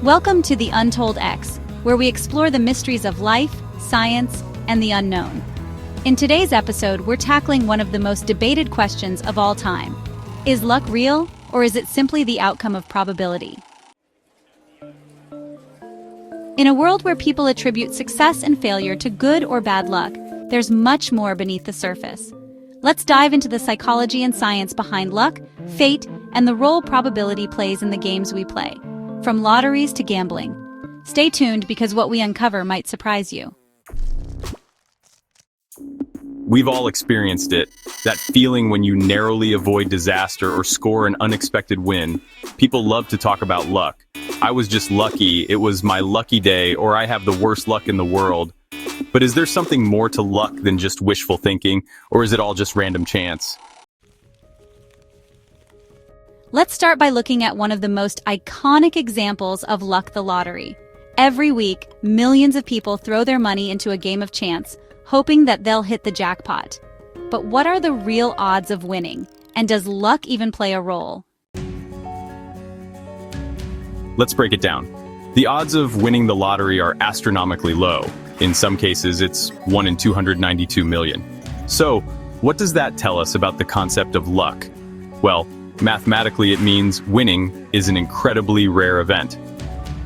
Welcome to the Untold X, where we explore the mysteries of life, science, and the unknown. In today's episode, we're tackling one of the most debated questions of all time. Is luck real, or is it simply the outcome of probability? In a world where people attribute success and failure to good or bad luck, there's much more beneath the surface. Let's dive into the psychology and science behind luck, fate, and the role probability plays in the games we play, from lotteries to gambling. Stay tuned because what we uncover might surprise you. We've all experienced it, that feeling when you narrowly avoid disaster or score an unexpected win. People love to talk about luck. I was just lucky, it was my lucky day, or I have the worst luck in the world. But is there something more to luck than just wishful thinking, or is it all just random chance? Let's start by looking at one of the most iconic examples of luck, the lottery. Every week, millions of people throw their money into a game of chance, hoping that they'll hit the jackpot. But what are the real odds of winning? And does luck even play a role? Let's break it down. The odds of winning the lottery are astronomically low. In some cases, it's 1 in 292 million. So, what does that tell us about the concept of luck? Well, mathematically it means winning is an incredibly rare event.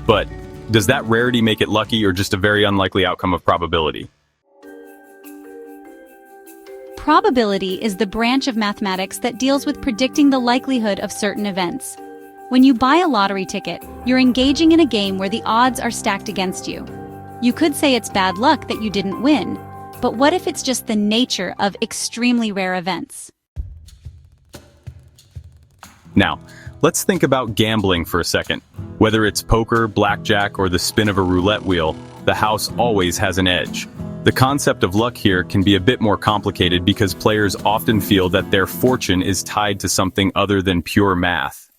But does that rarity make it lucky or just a very unlikely outcome of probability? Probability is the branch of mathematics that deals with predicting the likelihood of certain events. When you buy a lottery ticket, you're engaging in a game where the odds are stacked against you. You could say it's bad luck that you didn't win, but what if it's just the nature of extremely rare events? Now, let's think about gambling for a second. Whether it's poker, blackjack, or the spin of a roulette wheel, the house always has an edge. The concept of luck here can be a bit more complicated because players often feel that their fortune is tied to something other than pure math.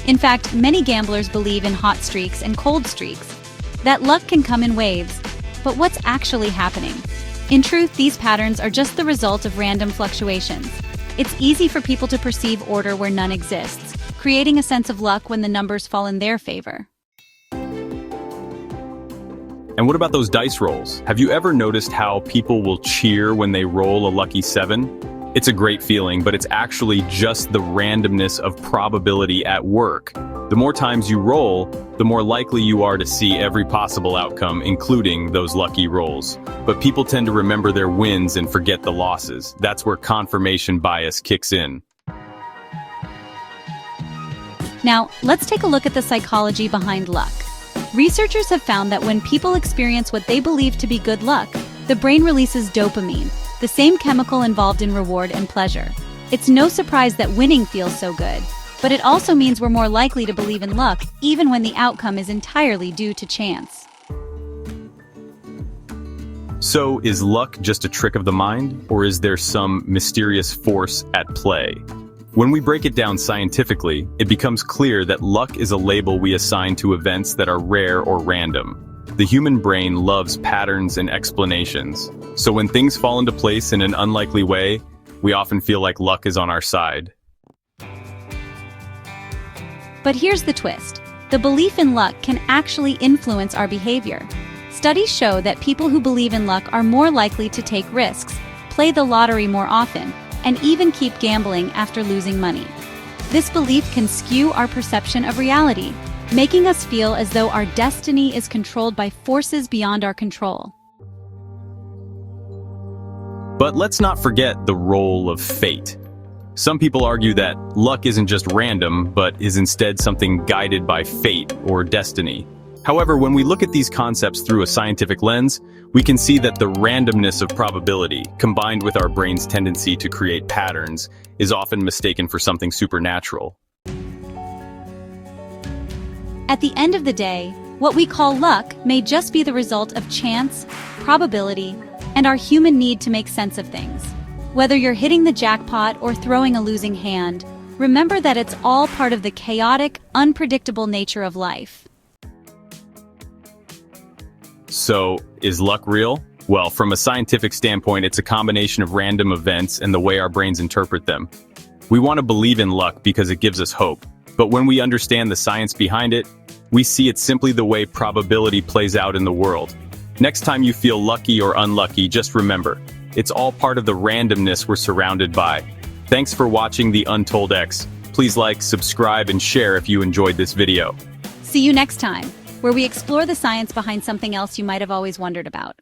In fact, many gamblers believe in hot streaks and cold streaks, that luck can come in waves. But what's actually happening? In truth, these patterns are just the result of random fluctuations. It's easy for people to perceive order where none exists, creating a sense of luck when the numbers fall in their favor. And what about those dice rolls? Have you ever noticed how people will cheer when they roll a lucky 7? It's a great feeling, but it's actually just the randomness of probability at work. The more times you roll, the more likely you are to see every possible outcome, including those lucky rolls. But people tend to remember their wins and forget the losses. That's where confirmation bias kicks in. Now, let's take a look at the psychology behind luck. Researchers have found that when people experience what they believe to be good luck, the brain releases dopamine, the same chemical involved in reward and pleasure. It's no surprise that winning feels so good, but it also means we're more likely to believe in luck even when the outcome is entirely due to chance. So, is luck just a trick of the mind, or is there some mysterious force at play? When we break it down scientifically, it becomes clear that luck is a label we assign to events that are rare or random. The human brain loves patterns and explanations, so when things fall into place in an unlikely way, we often feel like luck is on our side. But here's the twist. The belief in luck can actually influence our behavior. Studies show that people who believe in luck are more likely to take risks, play the lottery more often, and even keep gambling after losing money. This belief can skew our perception of reality, making us feel as though our destiny is controlled by forces beyond our control. But let's not forget the role of fate. Some people argue that luck isn't just random, but is instead something guided by fate or destiny. However, when we look at these concepts through a scientific lens, we can see that the randomness of probability, combined with our brain's tendency to create patterns, is often mistaken for something supernatural. At the end of the day, what we call luck may just be the result of chance, probability, and our human need to make sense of things. Whether you're hitting the jackpot or throwing a losing hand, remember that it's all part of the chaotic, unpredictable nature of life. So, is luck real? Well, from a scientific standpoint, it's a combination of random events and the way our brains interpret them. We want to believe in luck because it gives us hope, But when we understand the science behind it, we see it's simply the way probability plays out in the world. Next time you feel lucky or unlucky, just remember, it's all part of the randomness we're surrounded by. Thanks for watching the Untold X. Please like, subscribe, and share if you enjoyed this video. See you next time, where we explore the science behind something else you might have always wondered about.